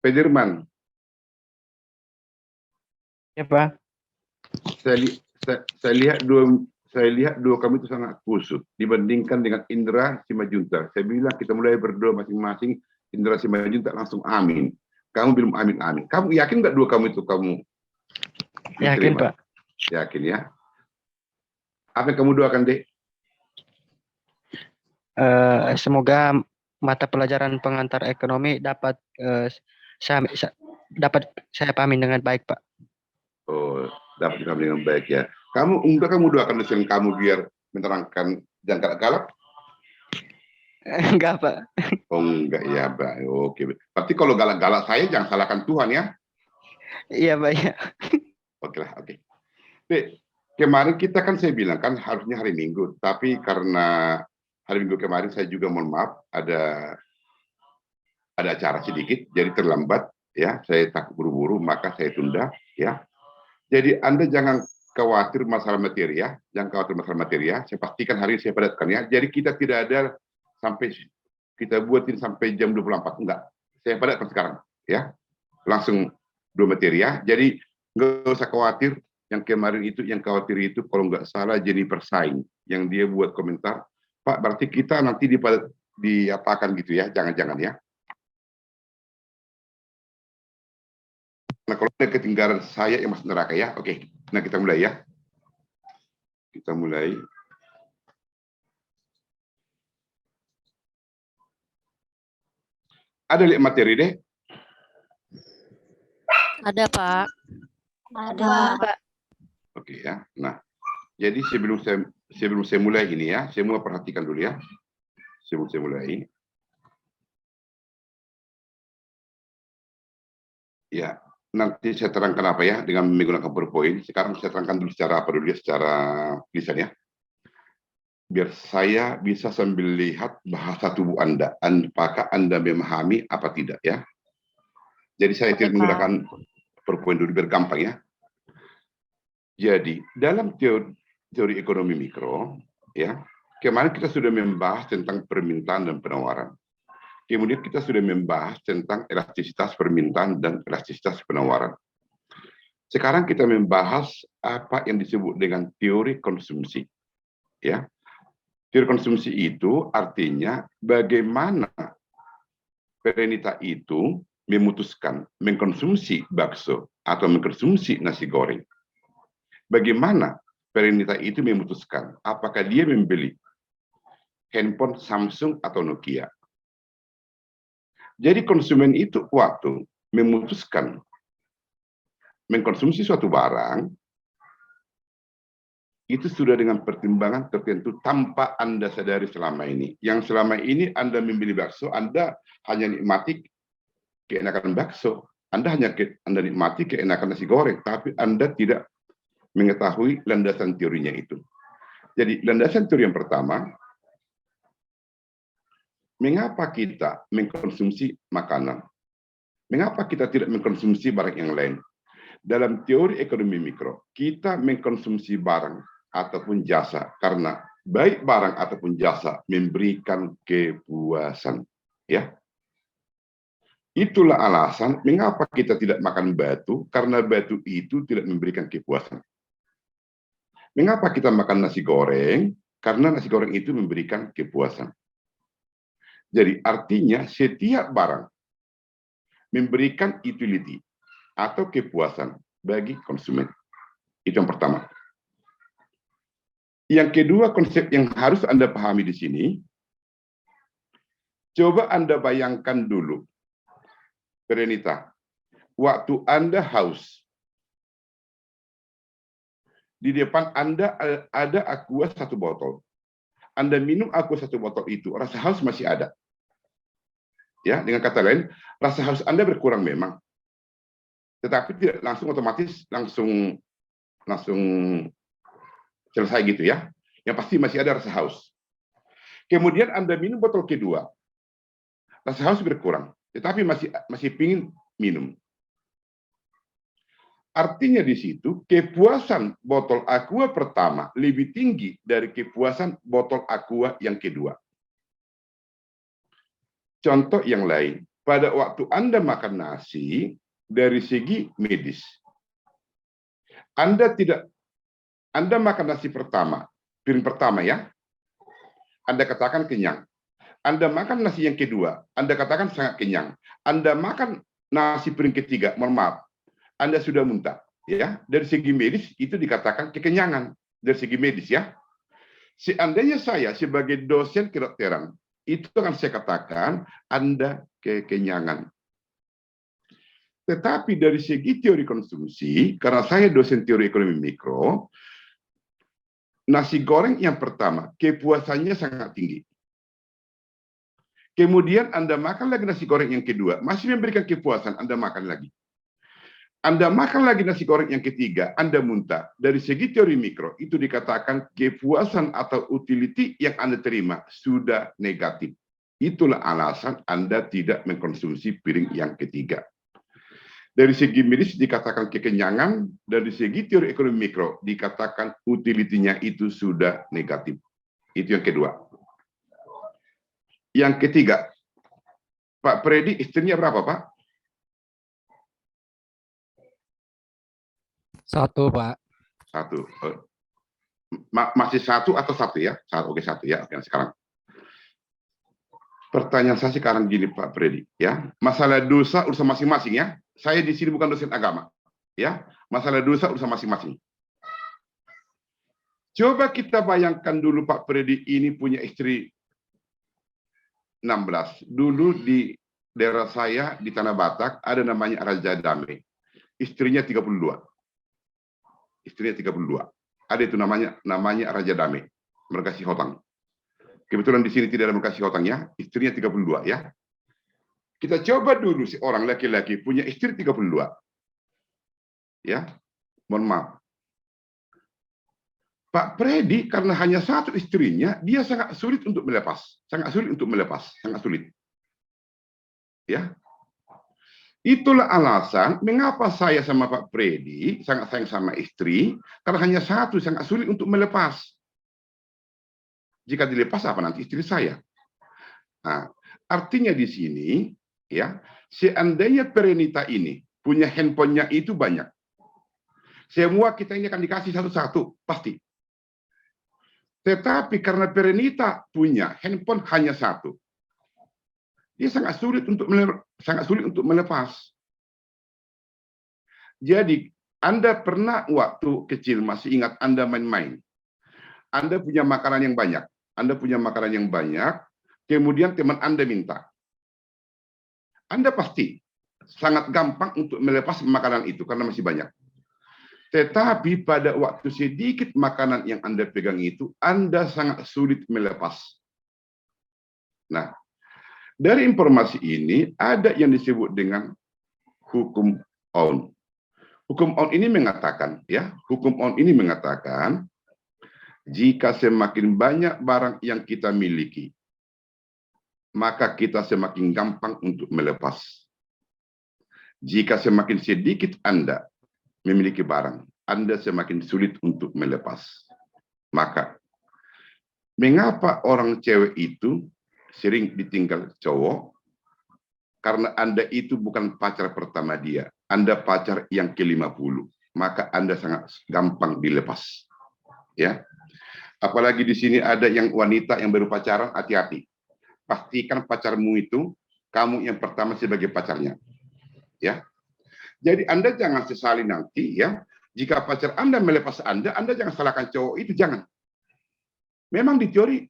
Pedirman, Ya, Pak. saya lihat dua kami itu sangat kusut dibandingkan dengan Indra Simajuntak. Saya bilang kita mulai berdoa masing-masing. Indra Simajuntak langsung amin. Kamu belum amin. Kamu yakin nggak dua kamu itu kamu Yakin, diterima? Pak. Yakin ya. Apa yang kamu doakan, Dek? Semoga mata pelajaran pengantar ekonomi dapat saya pahami dengan baik, Pak. Oh, dapat dipahami dengan baik ya. Kamu doakan dosen kamu biar menerangkan jangan galak-galak? Enggak, Pak. Oh enggak ya, Pak. Oke. Berarti kalau galak-galak saya jangan salahkan Tuhan ya. Iya, Pak, ya. Oke lah, oke. Dek, kemarin kita kan saya bilang kan harusnya hari Minggu, tapi karena hari Minggu kemarin saya juga mohon maaf ada acara sedikit, jadi terlambat ya. Saya takut buru-buru, maka saya tunda ya. Jadi Anda jangan khawatir masalah materi ya, jangan khawatir masalah materi ya. Saya pastikan hari ini saya padatkan ya. Jadi kita tidak ada sampai kita buatin sampai jam 24, enggak. Saya padatkan sekarang ya. Langsung dua materi ya. Jadi nggak usah khawatir. Yang kemarin itu, yang khawatir itu kalau nggak salah Jennifer Sain yang dia buat komentar, Pak berarti kita nanti diapakan gitu ya, jangan-jangan ya. Nah kalau ada ketinggalan saya yang masuk neraka ya, oke. Nah kita mulai ya. Kita mulai. Ada lihat materi deh? Ada, Pak. Ada, Pak. Oke ya. Nah, jadi sebelum saya mulai ini ya, saya mau perhatikan dulu ya. Sebelum saya mulai. Ya, nanti saya terangkan apa ya dengan menggunakan PowerPoint. Sekarang saya terangkan dulu secara apa dulu ya, secara tulisan ya. Biar saya bisa sambil lihat bahasa tubuh Anda. Apakah Anda memahami apa tidak ya. Jadi saya tidak menggunakan PowerPoint dulu biar gampang ya. Jadi dalam teori ekonomi mikro ya, kemarin kita sudah membahas tentang permintaan dan penawaran. Kemudian kita sudah membahas tentang elastisitas permintaan dan elastisitas penawaran. Sekarang kita membahas apa yang disebut dengan teori konsumsi. Ya. Teori konsumsi itu artinya bagaimana Perenita itu memutuskan mengkonsumsi bakso atau mengkonsumsi nasi goreng. Bagaimana Perenita itu memutuskan apakah dia membeli handphone Samsung atau Nokia. Jadi konsumen itu waktu memutuskan mengkonsumsi suatu barang, itu sudah dengan pertimbangan tertentu tanpa Anda sadari selama ini. Yang selama ini Anda membeli bakso, Anda hanya nikmati keenakan bakso. Anda nikmati keenakan nasi goreng, tapi Anda tidak mengetahui landasan teorinya itu. Jadi landasan teori yang pertama, mengapa kita mengkonsumsi makanan? Mengapa kita tidak mengkonsumsi barang yang lain? Dalam teori ekonomi mikro, kita mengkonsumsi barang ataupun jasa karena baik barang ataupun jasa memberikan kepuasan. Ya, itulah alasan mengapa kita tidak makan batu, karena batu itu tidak memberikan kepuasan. Mengapa kita makan nasi goreng? Karena nasi goreng itu memberikan kepuasan. Jadi artinya setiap barang memberikan utility atau kepuasan bagi konsumen. Itu yang pertama. Yang kedua, konsep yang harus Anda pahami di sini, coba Anda bayangkan dulu, Perenita, waktu Anda haus, di depan Anda ada aqua 1 botol. Anda minum aqua 1 botol itu, rasa haus masih ada. Ya, dengan kata lain, rasa haus Anda berkurang memang. Tetapi tidak langsung otomatis langsung selesai gitu ya. Yang pasti masih ada rasa haus. Kemudian Anda minum botol kedua. Rasa haus berkurang, tetapi masih pingin minum. Artinya di situ kepuasan botol aqua pertama lebih tinggi dari kepuasan botol aqua yang kedua. Contoh yang lain, pada waktu Anda makan nasi, dari segi medis, Anda makan nasi pertama, piring pertama ya, Anda katakan kenyang. Anda makan nasi yang kedua, Anda katakan sangat kenyang. Anda makan nasi piring ketiga, mohon maaf, Anda sudah muntah. Ya, dari segi medis itu dikatakan kekenyangan dari segi medis ya. Seandainya saya sebagai dosen kedokteran, itu akan saya katakan Anda kekenyangan. Tetapi dari segi teori konsumsi, karena saya dosen teori ekonomi mikro, nasi goreng yang pertama, kepuasannya sangat tinggi. Kemudian Anda makan lagi nasi goreng yang kedua, masih memberikan kepuasan, Anda makan lagi. Anda makan lagi nasi goreng yang ketiga, Anda muntah. Dari segi teori mikro, itu dikatakan kepuasan atau utility yang Anda terima sudah negatif. Itulah alasan Anda tidak mengkonsumsi piring yang ketiga. Dari segi medis dikatakan kekenyangan, dari segi teori ekonomi mikro dikatakan utility-nya itu sudah negatif. Itu yang kedua. Yang ketiga, Pak Freddy istrinya berapa, Pak? Satu, Pak. Satu. Masih satu atau satu ya? Oke, satu ya. Oke, sekarang. Pertanyaan saya sekarang gini, Pak Freddy, ya. Masalah dosa urusan masing-masing ya. Saya di sini bukan dosen agama, ya. Masalah dosa urusan masing-masing. Coba kita bayangkan dulu Pak Freddy ini punya istri 16. Dulu di daerah saya di Tanah Batak ada namanya Raja Dame. Istrinya 32. Istrinya 32. Ada itu namanya Raja Dame. Merkasi Hotang. Kebetulan di sini tidak ada Merkasi Hotang ya. Istrinya 32 ya. Kita coba dulu seorang laki-laki punya istri 32. Ya. Mohon maaf. Pak Freddy karena hanya satu istrinya, dia sangat sulit untuk melepas. Sangat sulit untuk melepas. Sangat sulit. Ya. Itulah alasan mengapa saya sama Pak Freddy sangat sayang sama istri, karena hanya satu sangat sulit untuk melepas. Jika dilepas apa nanti istri saya? Nah, artinya di sini ya, seandainya Perenita ini punya handphonenya itu banyak. Semua kita ini akan dikasih satu-satu, pasti. Tetapi karena Perenita punya handphone hanya satu, dia sangat sulit untuk melepas. Jadi, Anda pernah waktu kecil masih ingat Anda main-main. Anda punya makanan yang banyak. Kemudian teman Anda minta. Anda pasti sangat gampang untuk melepas makanan itu karena masih banyak. Tetapi pada waktu sedikit makanan yang Anda pegang itu, Anda sangat sulit melepas. Nah, dari informasi ini ada yang disebut dengan hukum Ohm. Hukum Ohm ini mengatakan, jika semakin banyak barang yang kita miliki, maka kita semakin gampang untuk melepas. Jika semakin sedikit Anda memiliki barang, Anda semakin sulit untuk melepas. Maka, mengapa orang cewek itu sering ditinggal cowok? Karena Anda itu bukan pacar pertama dia. Anda pacar yang ke-50. Maka Anda sangat gampang dilepas. Ya. Apalagi di sini ada yang wanita yang baru pacaran, hati-hati. Pastikan pacarmu itu kamu yang pertama sebagai pacarnya. Ya. Jadi Anda jangan sesali nanti ya, jika pacar Anda melepas Anda jangan salahkan cowok itu, jangan. Memang di teori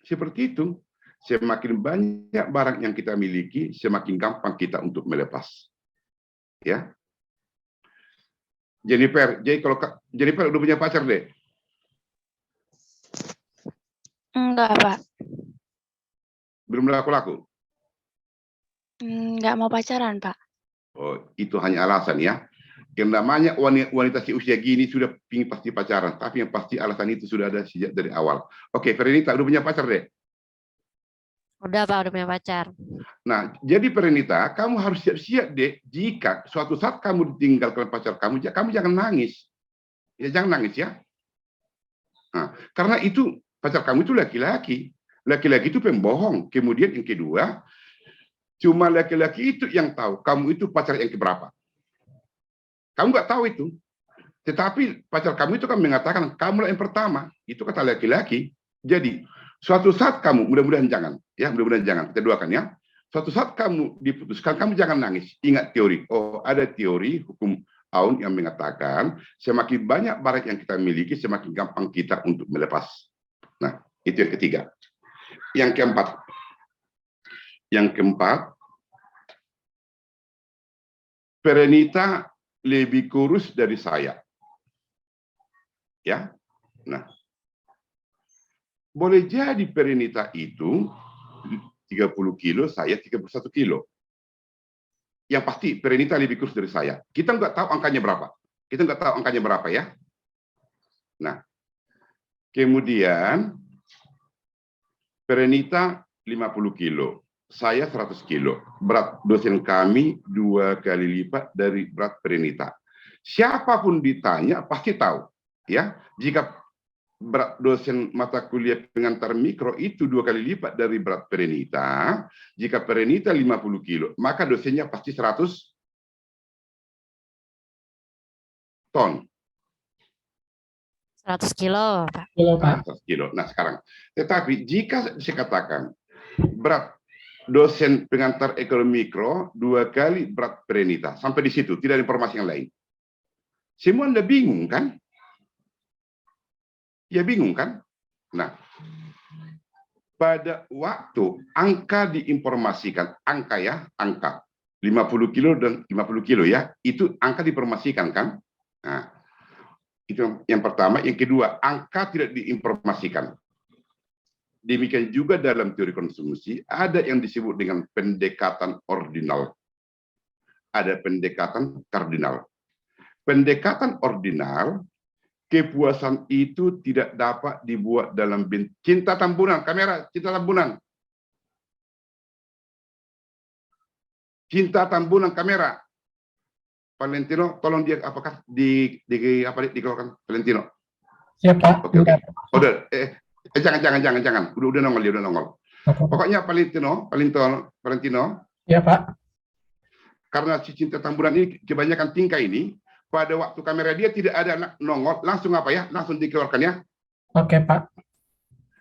seperti itu. Semakin banyak barang yang kita miliki, semakin gampang kita untuk melepas. Ya. Jennifer, jadi kalau Jennifer udah punya pacar deh? Enggak, Pak. Belum laku-laku? Enggak mau pacaran, Pak. Oh, itu hanya alasan ya. Yang namanya wanita si usia gini sudah pingin pasti pacaran, tapi yang pasti alasan itu sudah ada sejak dari awal. Oke, Perenita udah punya pacar deh? Udah, Pak, udah punya pacar. Nah, jadi Perenita, kamu harus siap-siap deh, jika suatu saat kamu ditinggalkan pacar kamu jangan nangis. Ya, jangan nangis ya. Nah, karena itu pacar kamu itu laki-laki. Laki-laki itu pembohong. Kemudian yang kedua, Cuma laki-laki itu yang tahu kamu itu pacar yang keberapa. Kamu nggak tahu itu. Tetapi pacar kamu itu kan mengatakan kamu yang pertama. Itu kata laki-laki. Jadi suatu saat kamu, mudah-mudahan jangan, ya mudah-mudahan jangan. Kita doakan ya. Suatu saat kamu diputuskan, kamu jangan nangis. Ingat teori. Oh, ada teori hukum Aun yang mengatakan semakin banyak barang yang kita miliki, semakin gampang kita untuk melepas. Nah, itu yang ketiga. Yang keempat, Perenita lebih kurus dari saya. Ya. Nah, boleh jadi Perenita itu 30 kilo, saya 31 kilo. Yang pasti Perenita lebih kurus dari saya. Kita nggak tahu angkanya berapa. Ya. Nah, kemudian Perenita 50 kilo. Saya 100 kilo. Berat dosen kami 2 kali lipat dari berat Perenita. Siapapun ditanya pasti tahu. Ya, jika berat dosen mata kuliah pengantar mikro itu 2 kali lipat dari berat Perenita, jika Perenita 50 kilo, maka dosennya pasti 100 ton. 100 kilo, Pak. Kilo, Pak. 100 kilo. Nah, sekarang. Tetapi jika saya katakan berat dosen pengantar ekonomi mikro 2 kali berat Perenita. Sampai di situ, tidak ada informasi yang lain. Semua Anda bingung kan? Ya bingung kan? Nah, pada waktu angka diinformasikan, angka 50 kilo dan 50 kilo ya, itu angka diinformasikan kan? Nah, itu yang pertama. Yang kedua, angka tidak diinformasikan. Demikian juga dalam teori konsumsi, ada yang disebut dengan pendekatan ordinal. Ada pendekatan kardinal. Pendekatan ordinal, kepuasan itu tidak dapat dibuat dalam cinta tambunan. Kamera, cinta tambunan. Cinta tambunan kamera. Valentino, tolong dia apakah dikeluarkan Valentino. Siap, Pak. Oke. Udah, jangan. Udah nongol. Pokoknya Valentino. Ya, Pak. Karena si cinta tamburan ini kebanyakan tingkah ini, pada waktu kamera dia tidak ada nongol, langsung apa ya? Langsung dikeluarkan ya. Oke, Pak.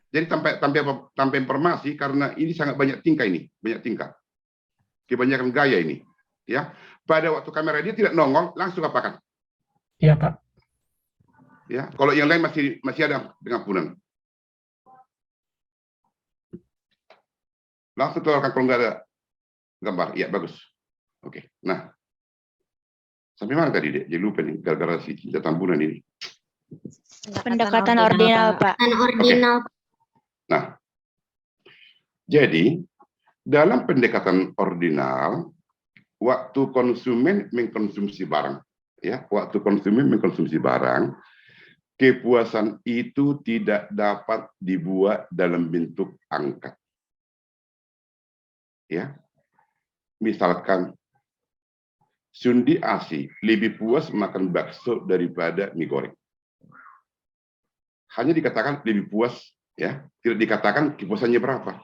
Jadi tanpa informasi, karena ini sangat banyak tingkah ini, kebanyakan gaya ini, ya. Pada waktu kamera dia tidak nongol, langsung apakan? Iya, Pak. Ya, kalau yang lain masih ada pengampunan. Langsung keluarkan kalau nggak ada gambar. Ya, bagus. Oke. Nah, sampai mana tadi, Dek? Jadi lupa nih, gara-gara si cinta tambunan ini. Pendekatan ordinal, Pak. Ordinal. Nah, jadi dalam pendekatan ordinal, waktu konsumen mengkonsumsi barang, ya, kepuasan itu tidak dapat dibuat dalam bentuk angka. Ya, misalkan Sundi Asi lebih puas makan bakso daripada mie goreng. Hanya dikatakan lebih puas, ya, tidak dikatakan kepuasannya berapa.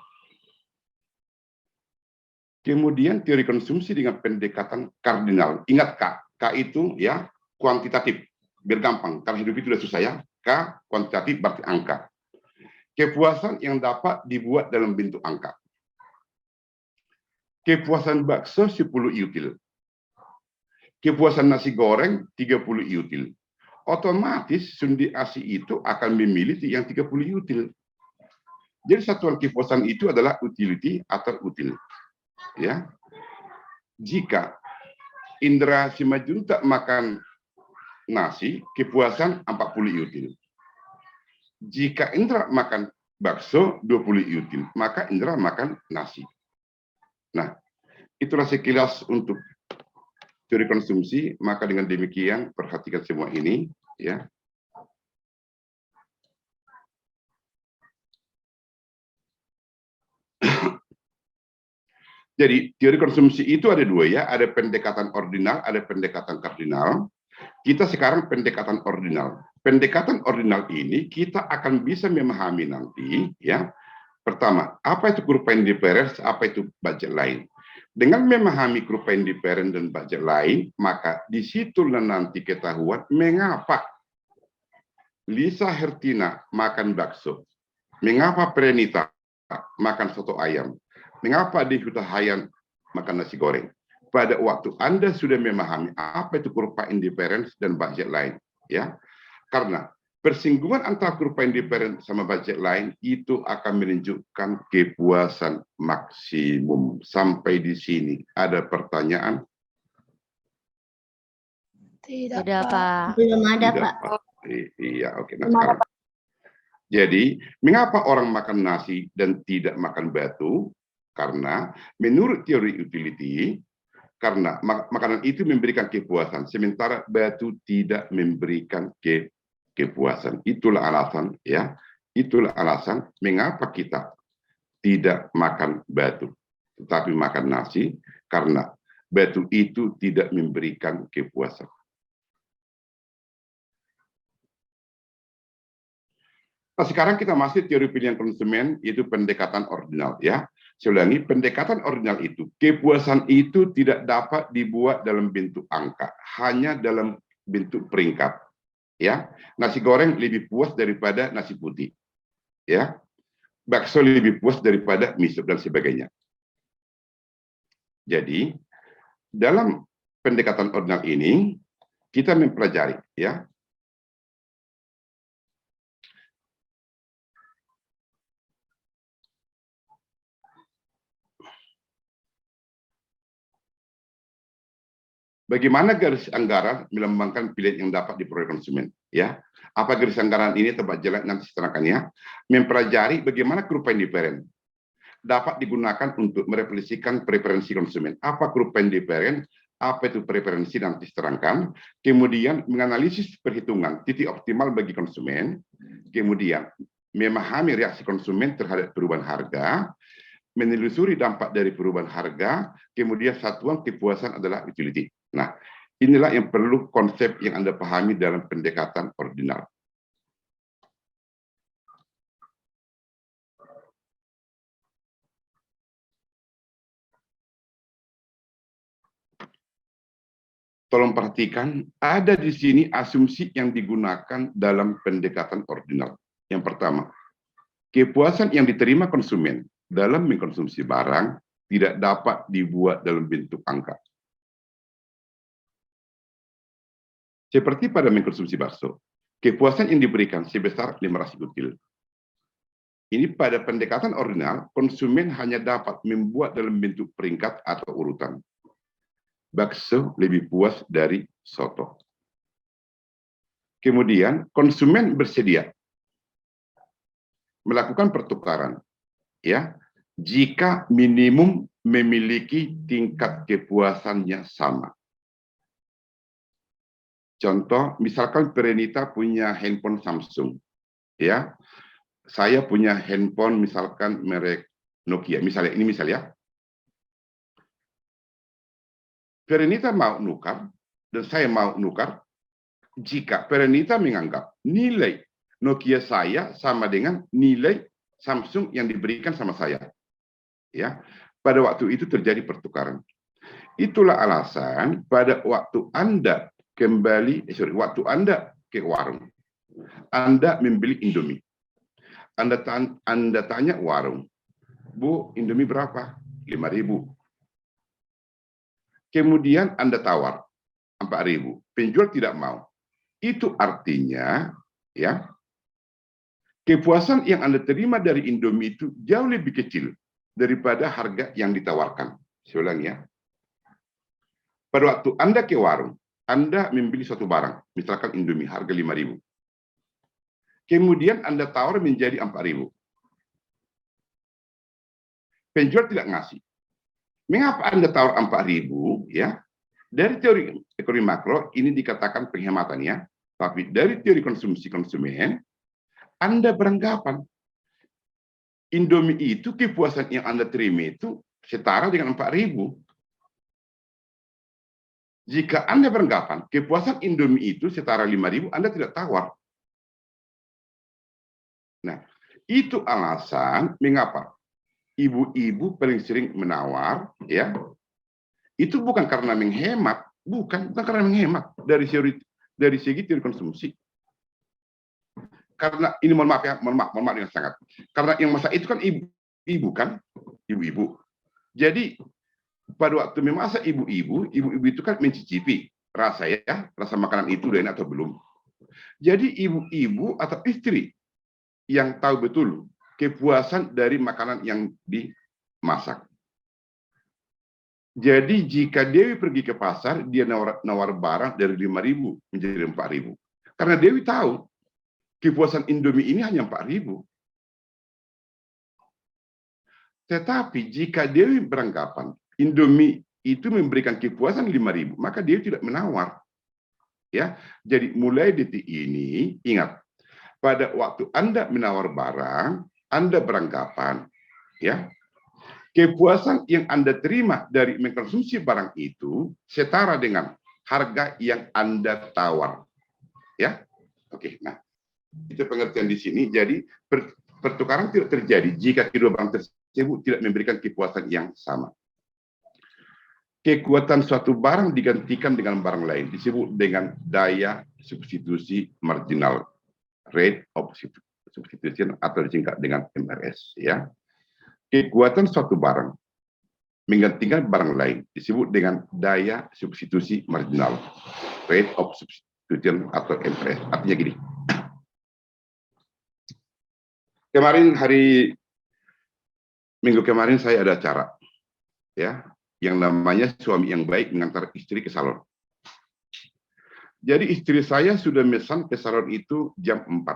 Kemudian teori konsumsi dengan pendekatan kardinal. Ingat K itu ya kuantitatif, biar gampang. Karena hidup itu sudah susah ya. K kuantitatif berarti angka. Kepuasan yang dapat dibuat dalam bentuk angka. Kepuasan bakso 10 iutil. Kepuasan nasi goreng 30 iutil. Otomatis Sundi Asi itu akan memilih yang 30 iutil. Jadi satuan kepuasan itu adalah utility atau util. Ya, jika indera simajun tak makan nasi, kepuasan 40 iutil. Jika indera makan bakso 20 iutil, maka indera makan nasi. Nah, itulah sekilas untuk teori konsumsi. Maka dengan demikian perhatikan semua ini, ya. Jadi teori konsumsi itu ada dua ya, ada pendekatan ordinal, ada pendekatan kardinal. Kita sekarang pendekatan ordinal. Pendekatan ordinal ini kita akan bisa memahami nanti ya. Pertama, apa itu kurva indifferens, apa itu budget line. Dengan memahami kurva indiferen dan budget lain, maka disitulah nanti ketahuan mengapa Lisa Hertina makan bakso, mengapa Prenita makan soto ayam, mengapa Dehuta Hayan makan nasi goreng. Pada waktu Anda sudah memahami apa itu kurva indiferen dan budget lain, ya, karena persinggungan antara kurva indiferen sama budget lain itu akan menunjukkan kepuasan maksimum. Sampai di sini ada pertanyaan? Tidak, Tidak, Pak. Belum ada, Tidak, Pak. Pak. Iya, oke. Nah, sekarang. Jadi, mengapa orang makan nasi dan tidak makan batu? Karena menurut teori utility, karena makanan itu memberikan kepuasan, sementara batu tidak memberikan kepuasan. Itulah alasan, ya. Itulah alasan mengapa kita tidak makan batu, tetapi makan nasi, karena batu itu tidak memberikan kepuasan. Nah, sekarang kita masih teori pilihan konsumen, yaitu pendekatan ordinal, ya. Saya ulangi, pendekatan ordinal itu, kepuasan itu tidak dapat dibuat dalam bentuk angka, hanya dalam bentuk peringkat, ya. Nasi goreng lebih puas daripada nasi putih, ya. Bakso lebih puas daripada mie sop dan sebagainya. Jadi, dalam pendekatan ordinal ini, kita mempelajari, ya, bagaimana garis anggaran melambangkan pilihan yang dapat diperoleh konsumen, ya. Apa garis anggaran ini tempat jelas nanti setelahnya, mempelajari bagaimana kurva indiferen dapat digunakan untuk merefleksikan preferensi konsumen. Apa kurva indiferen, apa itu preferensi nanti terangkan, kemudian menganalisis perhitungan titik optimal bagi konsumen, kemudian memahami reaksi konsumen terhadap perubahan harga, menelusuri dampak dari perubahan harga, kemudian satuan kepuasan adalah utility. Nah, inilah yang perlu konsep yang Anda pahami dalam pendekatan ordinal. Tolong perhatikan, ada di sini asumsi yang digunakan dalam pendekatan ordinal. Yang pertama, kepuasan yang diterima konsumen dalam mengkonsumsi barang tidak dapat dibuat dalam bentuk angka. Seperti pada mengkonsumsi bakso, kepuasan yang diberikan sebesar 500 kutil. Ini pada pendekatan ordinal, konsumen hanya dapat membuat dalam bentuk peringkat atau urutan. Bakso lebih puas dari soto. Kemudian, konsumen bersedia melakukan pertukaran, ya, jika minimum memiliki tingkat kepuasannya sama. Contoh, misalkan Prenita punya handphone Samsung, ya, saya punya handphone misalkan merek Nokia, misalnya ini misalnya, Prenita mau nukar dan saya mau nukar, jika Prenita menganggap nilai Nokia saya sama dengan nilai Samsung yang diberikan sama saya, ya, pada waktu itu terjadi pertukaran. Itulah alasan pada waktu Anda waktu Anda ke warung, Anda membeli Indomie. Anda tanya warung, Bu, Indomie berapa? 5.000. Kemudian Anda tawar 4.000. Penjual tidak mau. Itu artinya, ya, kepuasan yang Anda terima dari Indomie itu jauh lebih kecil daripada harga yang ditawarkan. Saya ulang, ya. Pada waktu Anda ke warung, Anda membeli suatu barang, misalkan Indomie, harga 5.000. Kemudian Anda tawar menjadi 4.000. Penjual tidak ngasih. Mengapa Anda tawar 4.000? Ya, dari teori ekonomi makro ini dikatakan penghematan, ya. Tapi dari teori konsumsi konsumen, Anda beranggapan Indomie itu kepuasan yang Anda terima itu setara dengan 4.000. Jika Anda beranggapan kepuasan Indomie itu setara 5.000, Anda tidak tawar. Nah, itu alasan mengapa ibu-ibu paling sering menawar, ya, itu bukan karena menghemat, bukan karena menghemat dari segi teori konsumsi. Karena ini mohon maaf dengan sangat. Karena yang masak itu kan ibu kan, ibu-ibu. Jadi pada waktu memasak ibu-ibu itu kan mencicipi rasa makanan itu udah enak atau belum. Jadi ibu-ibu atau istri yang tahu betul kepuasan dari makanan yang dimasak. Jadi jika Dewi pergi ke pasar, dia nawar barang dari 5.000 menjadi 4.000. Karena Dewi tahu kepuasan Indomie ini hanya 4.000. Tetapi jika Dewi beranggapan Indomie itu memberikan kepuasan 5.000, maka Dewi tidak menawar. Ya, jadi mulai detik ini ingat, pada waktu Anda menawar barang, Anda beranggapan, ya, kepuasan yang Anda terima dari mengkonsumsi barang itu setara dengan harga yang Anda tawar. Ya, oke. Nah, itu pengertian di sini. Jadi pertukaran tidak terjadi jika kedua barang tersebut tidak memberikan kepuasan yang sama. Kekuatan suatu barang digantikan dengan barang lain disebut dengan daya substitusi marginal, rate of substitution, atau disingkat dengan MRS. Ya, kekuatan suatu barang menggantikan barang lain disebut dengan daya substitusi marginal, rate of substitution, atau MRS. Artinya gini. Minggu kemarin saya ada acara, ya, yang namanya suami yang baik mengantar istri ke salon. Jadi istri saya sudah mesan ke salon itu jam 4.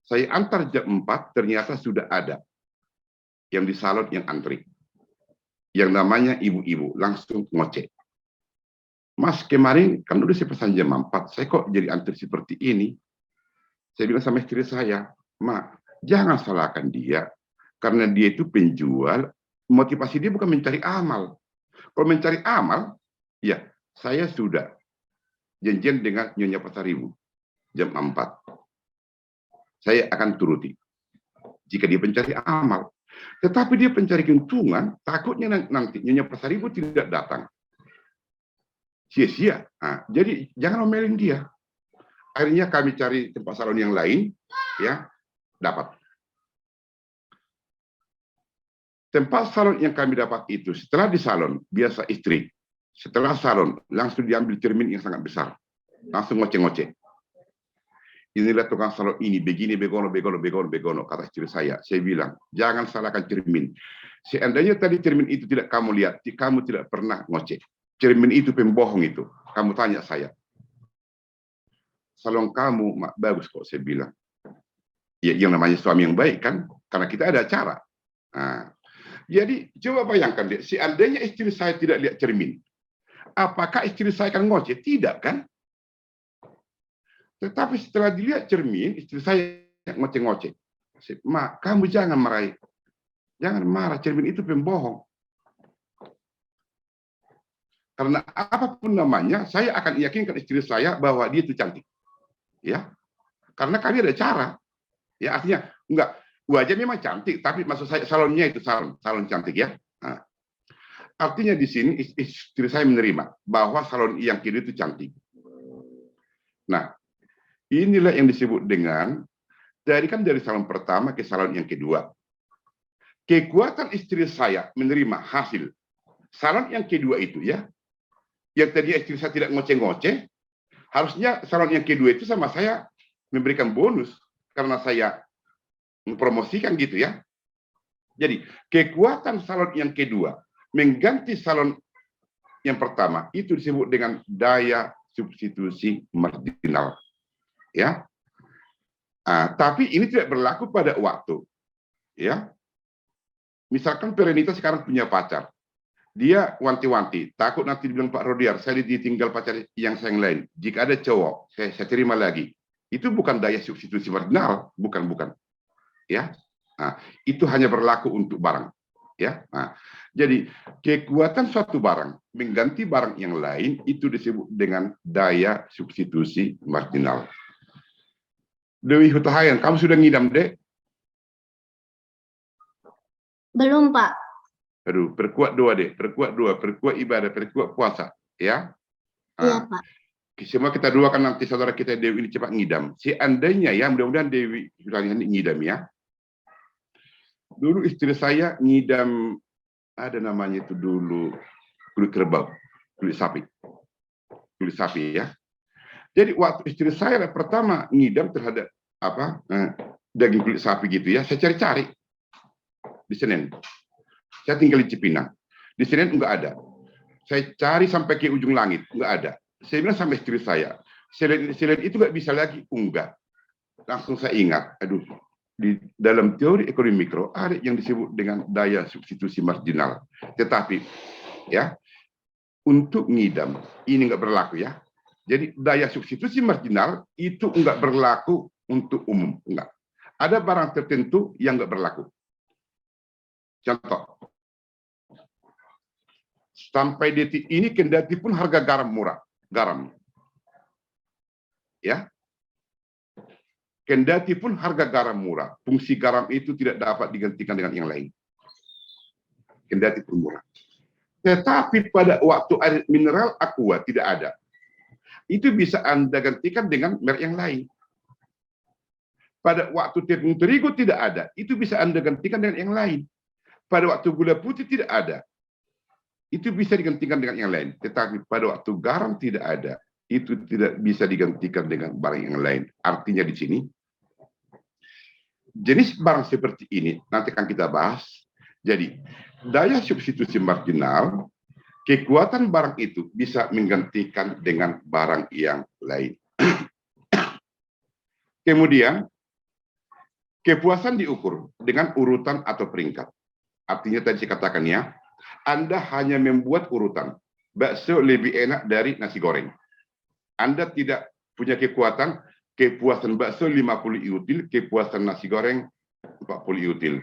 Saya antar jam 4, ternyata sudah ada yang di salon yang antri. Yang namanya ibu-ibu, langsung ngoceh. Mas, kemarin kan udah saya pesan jam 4, saya kok jadi antri seperti ini? Saya bilang sama istri saya, Mak, jangan salahkan dia, karena dia itu penjual, motivasi dia bukan mencari amal. Kalau mencari amal, ya saya sudah janjian dengan Nyonya Pasaribu jam 4. Saya akan turuti jika dia pencari amal. Tetapi dia pencari keuntungan, takutnya nanti Nyonya Pasaribu tidak datang. Sia-sia. Nah, jadi jangan omelin dia. Akhirnya kami cari tempat salon yang lain, ya, dapat. Tempat salon yang kami dapat itu, setelah di salon, biasa istri. Setelah salon, langsung diambil cermin yang sangat besar. Langsung ngoceh-ngoceh. Inilah tukang salon ini, begini, begono, kata istri saya. Saya bilang, jangan salahkan cermin. Seandainya tadi cermin itu tidak kamu lihat, kamu tidak pernah ngoceh. Cermin itu pembohong itu. Kamu tanya saya. Salon kamu, Mak, bagus kok, saya bilang. Ya, yang namanya suami yang baik kan, karena kita ada acara. Nah, jadi coba bayangkan deh, seandainya istri saya tidak lihat cermin, apakah istri saya akan ngoceh? Tidak kan? Tetapi setelah dilihat cermin, istri saya ngoceh-ngoceh. Mak, kamu jangan marah. Jangan marah, cermin itu pembohong. Karena apapun namanya, saya akan yakinkan istri saya bahwa dia itu cantik. Ya, karena kami ada cara. Ya, artinya enggak. Wajah memang cantik, tapi maksud saya salonnya itu salon cantik ya. Nah, artinya di sini istri saya menerima bahwa salon yang kiri itu cantik. Nah, inilah yang disebut dengan dari salon pertama ke salon yang kedua. Kekuatan istri saya menerima hasil salon yang kedua itu ya. Yang tadi istri saya tidak ngoceh-ngoceh, harusnya salon yang kedua itu sama saya memberikan bonus karena saya mempromosikan gitu ya. Jadi kekuatan salon yang kedua mengganti salon yang pertama itu disebut dengan daya substitusi marginal. Ya. Tapi ini tidak berlaku pada waktu. Ya. Misalkan Perenita sekarang punya pacar. Dia wanti-wanti, takut nanti dibilang Pak Rodiar, saya ditinggal pacar yang saya lain. Jika ada cowok, saya terima lagi. Itu bukan daya substitusi marginal, bukan. Ya, nah, itu hanya berlaku untuk barang. Ya, nah, jadi kekuatan suatu barang mengganti barang yang lain itu disebut dengan daya substitusi marginal. Dewi Hutahayan, kamu sudah ngidam, Dek? Belum, Pak. Aduh, perkuat doa deh, perkuat doa, perkuat ibadah, perkuat puasa, ya. Iya, Pak. Semua kita doakan nanti saudara kita Dewi ini cepat ngidam. Seandainya ya, mudah-mudahan Dewi ini ngidam ya. Dulu istri saya ngidam, ada namanya itu dulu kulit kerbau, kulit sapi ya. Jadi waktu istri saya pertama ngidam terhadap daging kulit sapi gitu ya, saya cari-cari di Senen. Saya tinggal di Cipinang. Di Senen enggak ada. Saya cari sampai ke ujung langit, enggak ada. Saya bilang sama istri saya, selain itu enggak bisa lagi, enggak. Langsung saya ingat, aduh, di dalam teori ekonomi mikro ada yang disebut dengan daya substitusi marginal. Tetapi ya, untuk ngidam ini enggak berlaku ya. Jadi daya substitusi marginal itu enggak berlaku untuk umum, enggak. Ada barang tertentu yang enggak berlaku. Contoh, sampai detik ini kendati pun harga garam murah, garam. Ya. Kendati pun harga garam murah, fungsi garam itu tidak dapat digantikan dengan yang lain. Kendati pun murah. Tetapi pada waktu air mineral aqua tidak ada. Itu bisa Anda gantikan dengan merek yang lain. Pada waktu tepung terigu tidak ada, itu bisa Anda gantikan dengan yang lain. Pada waktu gula putih tidak ada, itu bisa digantikan dengan yang lain. Tetapi pada waktu garam tidak ada, itu tidak bisa digantikan dengan barang yang lain. Artinya di sini, jenis barang seperti ini nanti akan kita bahas. Jadi, daya substitusi marginal, kekuatan barang itu bisa menggantikan dengan barang yang lain. Kemudian, kepuasan diukur dengan urutan atau peringkat. Artinya tadi saya katakan ya, Anda hanya membuat urutan. Bakso lebih enak dari nasi goreng. Anda tidak punya kekuatan, kepuasan bakso 50 iutil, kepuasan nasi goreng 40 iutil.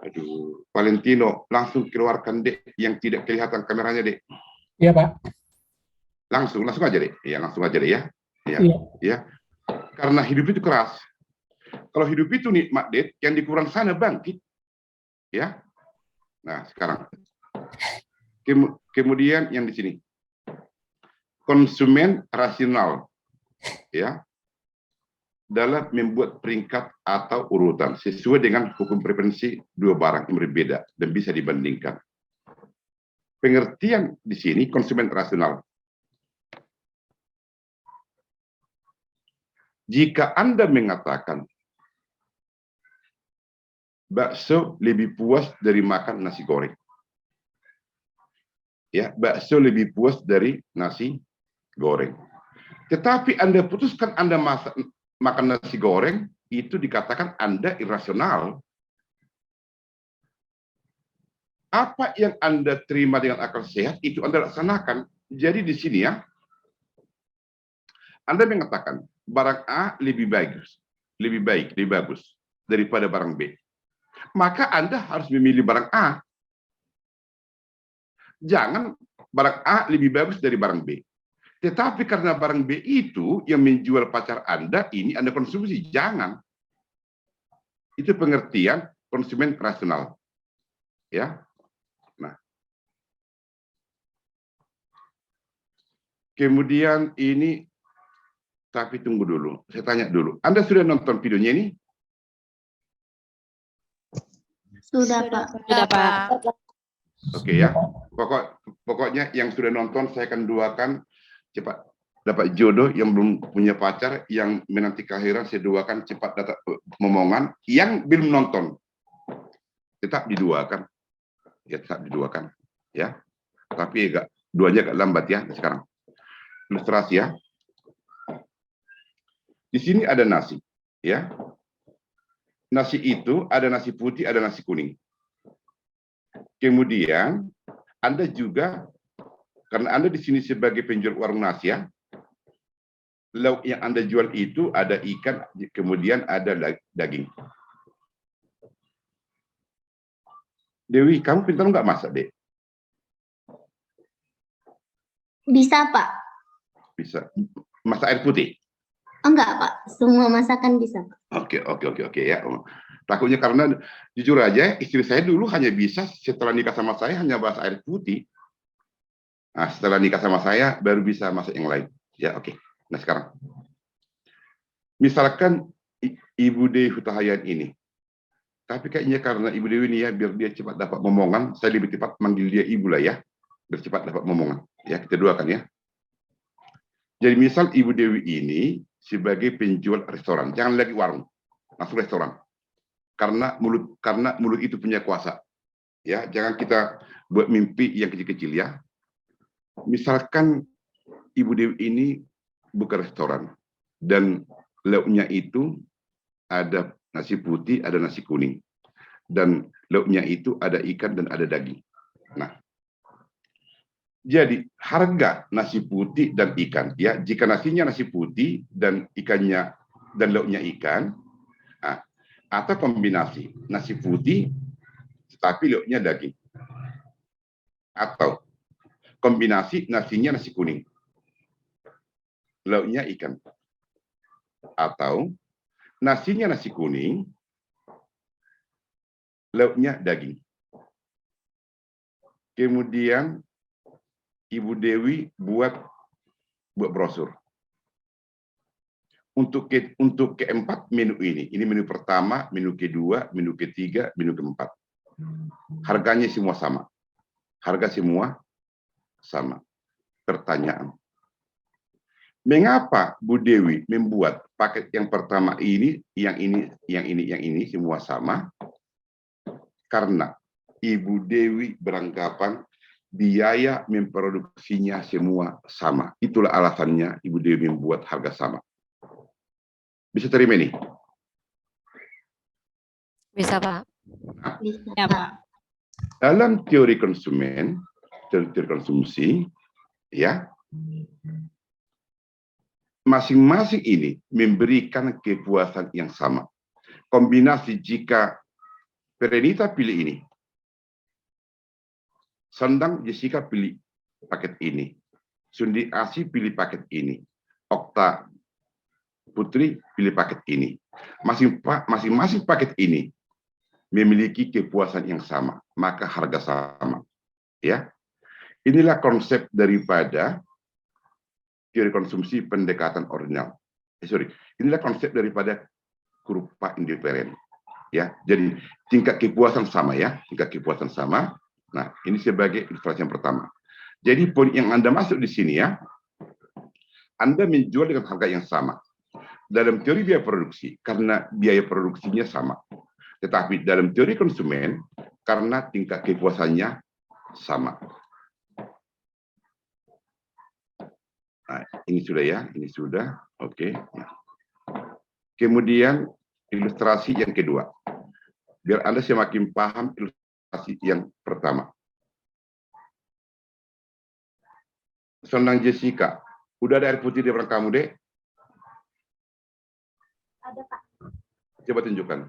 Aduh, Valentino, langsung keluarkan dek yang tidak kelihatan kameranya dek. Iya, Pak. Langsung aja dek. Ya, langsung aja dek ya. Ya, Iya. ya. Karena hidup itu keras. Kalau hidup itu nikmat dek, yang di kurang sana bangkit. Ya. Nah, sekarang. Kemudian yang di sini. Konsumen rasional. Ya. Dalam membuat peringkat atau urutan sesuai dengan hukum preferensi dua barang yang berbeda dan bisa dibandingkan. Pengertian di sini konsumen rasional. Jika Anda mengatakan bakso lebih puas dari makan nasi goreng. Ya, bakso lebih puas dari nasi goreng. Tetapi Anda putuskan Anda makan nasi goreng, itu dikatakan Anda irasional. Apa yang Anda terima dengan akal sehat, itu Anda laksanakan. Jadi di sini ya, Anda mengatakan barang A lebih bagus daripada barang B. Maka Anda harus memilih barang A. Jangan barang A lebih bagus dari barang B. Tetapi karena barang B itu yang menjual pacar Anda, ini Anda konsumsi. Jangan. Itu pengertian konsumen rasional. Ya. Nah. Kemudian ini, tapi tunggu dulu. Saya tanya dulu. Anda sudah nonton videonya ini? Sudah, Pak. Sudah, Pak. Oke ya. Pokoknya yang sudah nonton saya akan doakan cepat dapat jodoh, yang belum punya pacar, yang menanti kelahiran saya doakan cepat dapat momongan, yang belum nonton tetap didoakan. Ya, tetap didoakan ya. Tapi doanya agak lambat ya sekarang. Ilustrasi ya. Di sini ada nasi ya. Nasi itu ada nasi putih, ada nasi kuning. Kemudian Anda juga, karena Anda di sini sebagai penjual warung nasi ya, lauk yang Anda jual itu ada ikan, kemudian ada daging. Dewi, kamu pintar nggak masak, Dek? Bisa, Pak. Bisa. Masak air putih? Enggak, Pak. Semua masakan bisa, Pak. Oke ya. Takutnya karena jujur aja istri saya dulu hanya bisa setelah nikah sama saya hanya bahasa air putih. Nah, setelah nikah sama saya baru bisa masuk yang lain. Ya, oke. Nah, sekarang misalkan Ibu Dewi Hutahayan ini, tapi kayaknya karena Ibu Dewi ini ya, biar dia cepat dapat momongan, saya lebih cepat manggil dia Ibu lah ya, biar cepat dapat momongan. Ya, kita doakan ya. Jadi misal Ibu Dewi ini sebagai penjual restoran, jangan lagi warung, langsung restoran. Karena mulut itu punya kuasa. Ya, jangan kita buat mimpi yang kecil-kecil ya. Misalkan Ibu Dewi ini buka restoran dan lauknya itu ada nasi putih, ada nasi kuning. Dan lauknya itu ada ikan dan ada daging. Nah, jadi harga nasi putih dan ikan, ya jika nasinya nasi putih dan ikannya dan lauknya ikan, atau kombinasi nasi putih tetapi lauknya daging, atau kombinasi nasinya nasi kuning, lauknya ikan, atau nasinya nasi kuning, lauknya daging. Kemudian Ibu Dewi buat brosur. Untuk keempat menu ini menu pertama, menu kedua, menu ketiga, menu keempat. Harganya semua sama. Harga semua sama. Pertanyaan. Mengapa Bu Dewi membuat paket yang pertama ini, yang ini semua sama? Karena Ibu Dewi beranggapan biaya memproduksinya semua sama. Itulah alasannya Ibu Dewi membuat harga sama. Bisa terima ini? Bisa, Pak. Bisa, Ya, Pak. Pak. Dalam teori konsumen, teori konsumsi, ya, masing-masing ini memberikan kepuasan yang sama. Kombinasi jika Perenita pilih ini, Sandang Jessica pilih paket ini, Sundi Asi pilih paket ini, Okta Putri pilih paket ini. Masing-masing paket ini memiliki kepuasan yang sama, maka harga sama. Ya, inilah konsep daripada teori konsumsi pendekatan ordinal. Inilah konsep daripada kurva indiferen. Ya, jadi tingkat kepuasan sama ya, tingkat kepuasan sama. Nah, ini sebagai ilustrasi yang pertama. Jadi poin yang Anda masuk di sini ya, Anda menjual dengan harga yang sama. Dalam teori biaya produksi, karena biaya produksinya sama. Tetapi dalam teori konsumen, karena tingkat kepuasannya sama. Nah, ini sudah ya, ini sudah. Oke. Nah. Kemudian ilustrasi yang kedua. Biar Anda semakin paham ilustrasi yang pertama. Sandang Jessica, udah ada air putih di belakang kamu, Dek? Ada, Pak. Coba tunjukkan.